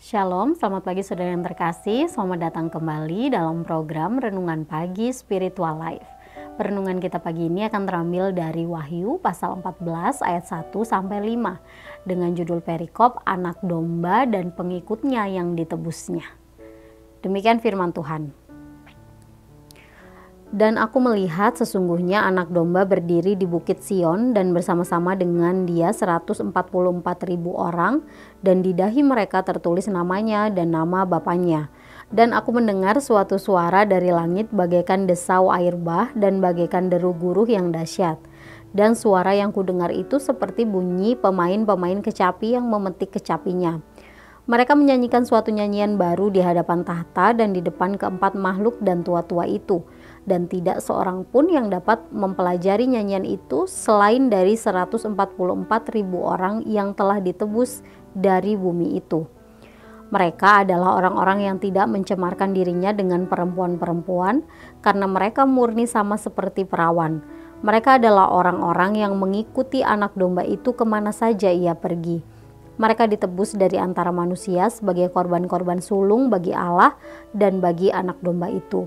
Shalom, selamat pagi saudara yang terkasih. Selamat datang kembali dalam program Renungan Pagi Spiritual Life. Renungan kita pagi ini akan terambil dari Wahyu pasal 14 ayat 1 sampai 5 dengan judul perikop anak domba dan pengikutnya yang ditebusnya. Demikian firman Tuhan. Dan aku melihat sesungguhnya anak domba berdiri di bukit Sion dan bersama-sama dengan dia 144.000 orang, dan di dahi mereka tertulis namanya dan nama Bapanya. Dan aku mendengar suatu suara dari langit bagaikan desau air bah dan bagaikan deru guruh yang dahsyat. Dan suara yang kudengar itu seperti bunyi pemain-pemain kecapi yang memetik kecapinya. Mereka menyanyikan suatu nyanyian baru di hadapan tahta dan di depan keempat makhluk dan tua-tua itu. Dan tidak seorang pun yang dapat mempelajari nyanyian itu selain dari 144.000 orang yang telah ditebus dari bumi itu. Mereka adalah orang-orang yang tidak mencemarkan dirinya dengan perempuan-perempuan, karena mereka murni sama seperti perawan. Mereka adalah orang-orang yang mengikuti anak domba itu kemana saja ia pergi. Mereka ditebus dari antara manusia sebagai korban-korban sulung bagi Allah dan bagi anak domba itu.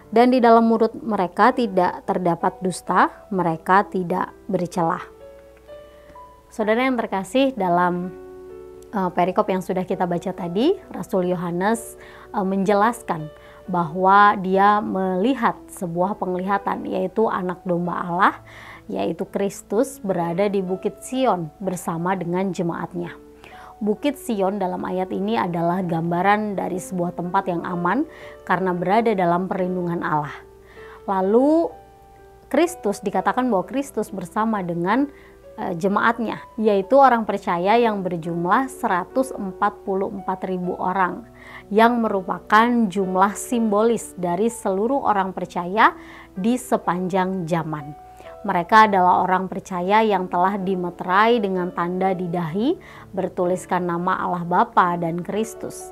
Dan di dalam mulut mereka tidak terdapat dusta, mereka tidak bercelah. Saudara yang terkasih, dalam perikop yang sudah kita baca tadi, Rasul Yohanes menjelaskan bahwa dia melihat sebuah penglihatan, yaitu anak domba Allah, yaitu Kristus berada di bukit Sion bersama dengan jemaatnya. Bukit Sion dalam ayat ini adalah gambaran dari sebuah tempat yang aman karena berada dalam perlindungan Allah. Lalu Kristus, dikatakan bahwa Kristus bersama dengan jemaatnya, yaitu orang percaya yang berjumlah 144.000 orang, yang merupakan jumlah simbolis dari seluruh orang percaya di sepanjang zaman. Mereka adalah orang percaya yang telah dimeterai dengan tanda di dahi bertuliskan nama Allah Bapa dan Kristus.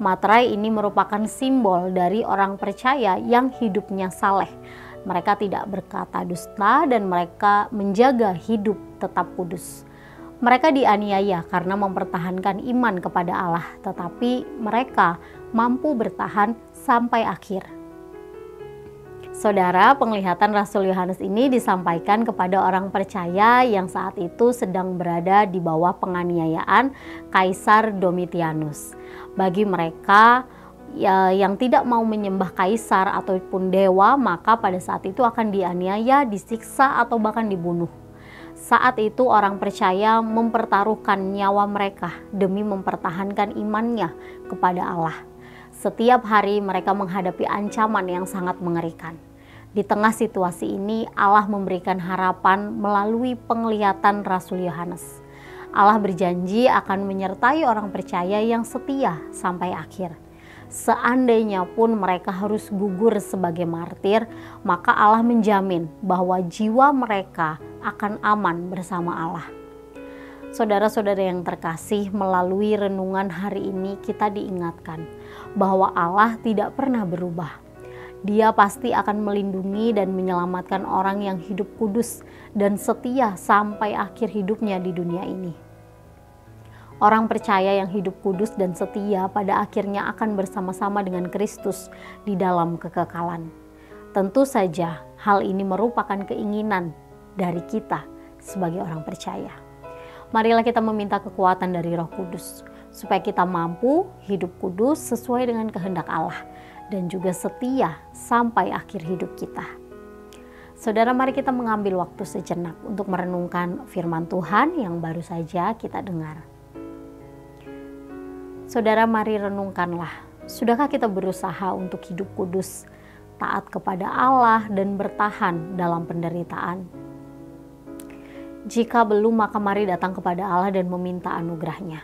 Materai ini merupakan simbol dari orang percaya yang hidupnya saleh. Mereka tidak berkata dusta dan mereka menjaga hidup tetap kudus. Mereka dianiaya karena mempertahankan iman kepada Allah, tetapi mereka mampu bertahan sampai akhir. Saudara, penglihatan Rasul Yohanes ini disampaikan kepada orang percaya yang saat itu sedang berada di bawah penganiayaan Kaisar Domitianus. Bagi mereka yang tidak mau menyembah kaisar ataupun dewa, maka pada saat itu akan dianiaya, disiksa atau bahkan dibunuh. Saat itu orang percaya mempertaruhkan nyawa mereka demi mempertahankan imannya kepada Allah. Setiap hari mereka menghadapi ancaman yang sangat mengerikan. Di tengah situasi ini, Allah memberikan harapan melalui penglihatan Rasul Yohanes. Allah berjanji akan menyertai orang percaya yang setia sampai akhir. Seandainya pun mereka harus gugur sebagai martir, maka Allah menjamin bahwa jiwa mereka akan aman bersama Allah. Saudara-saudara yang terkasih, melalui renungan hari ini kita diingatkan bahwa Allah tidak pernah berubah. Dia pasti akan melindungi dan menyelamatkan orang yang hidup kudus dan setia sampai akhir hidupnya di dunia ini. Orang percaya yang hidup kudus dan setia pada akhirnya akan bersama-sama dengan Kristus di dalam kekekalan. Tentu saja hal ini merupakan keinginan dari kita sebagai orang percaya. Marilah kita meminta kekuatan dari Roh Kudus, supaya kita mampu hidup kudus sesuai dengan kehendak Allah, dan juga setia sampai akhir hidup kita. Saudara, mari kita mengambil waktu sejenak untuk merenungkan firman Tuhan yang baru saja kita dengar. Saudara, mari renungkanlah, sudahkah kita berusaha untuk hidup kudus, taat kepada Allah, dan bertahan dalam penderitaan? Jika belum, maka mari datang kepada Allah dan meminta anugerah-Nya.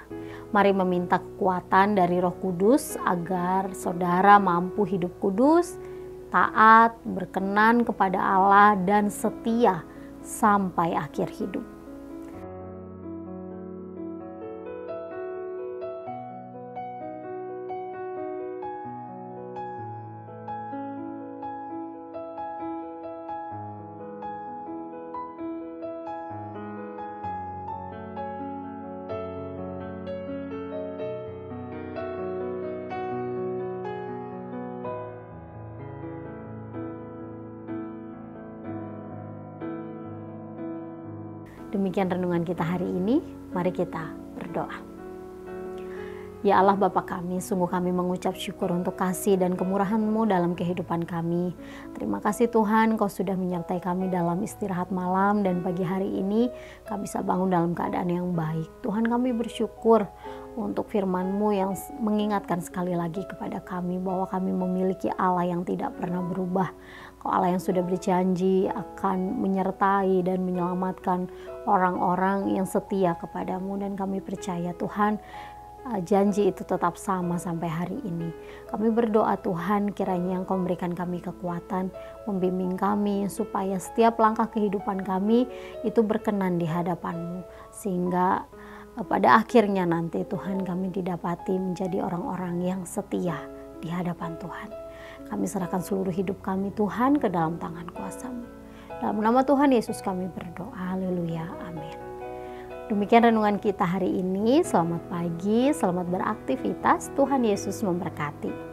Mari meminta kekuatan dari Roh Kudus agar saudara mampu hidup kudus, taat, berkenan kepada Allah, dan setia sampai akhir hidup. Demikian renungan kita hari ini, mari kita berdoa. Ya Allah Bapa kami, sungguh kami mengucap syukur untuk kasih dan kemurahan-Mu dalam kehidupan kami. Terima kasih Tuhan, Kau sudah menyertai kami dalam istirahat malam dan pagi hari ini kami bisa bangun dalam keadaan yang baik. Tuhan, kami bersyukur untuk firman-Mu yang mengingatkan sekali lagi kepada kami bahwa kami memiliki Allah yang tidak pernah berubah. Kau Allah yang sudah berjanji akan menyertai dan menyelamatkan orang-orang yang setia kepadamu, dan kami percaya Tuhan, janji itu tetap sama sampai hari ini. Kami berdoa Tuhan, kiranya Engkau memberikan kami kekuatan, membimbing kami supaya setiap langkah kehidupan kami itu berkenan di hadapan-Mu, sehingga pada akhirnya nanti Tuhan kami didapati menjadi orang-orang yang setia di hadapan Tuhan. Kami serahkan seluruh hidup kami Tuhan ke dalam tangan kuasa-Mu. Dalam nama Tuhan Yesus kami berdoa, haleluya, amin. Demikian renungan kita hari ini. Selamat pagi, selamat beraktivitas. Tuhan Yesus memberkati.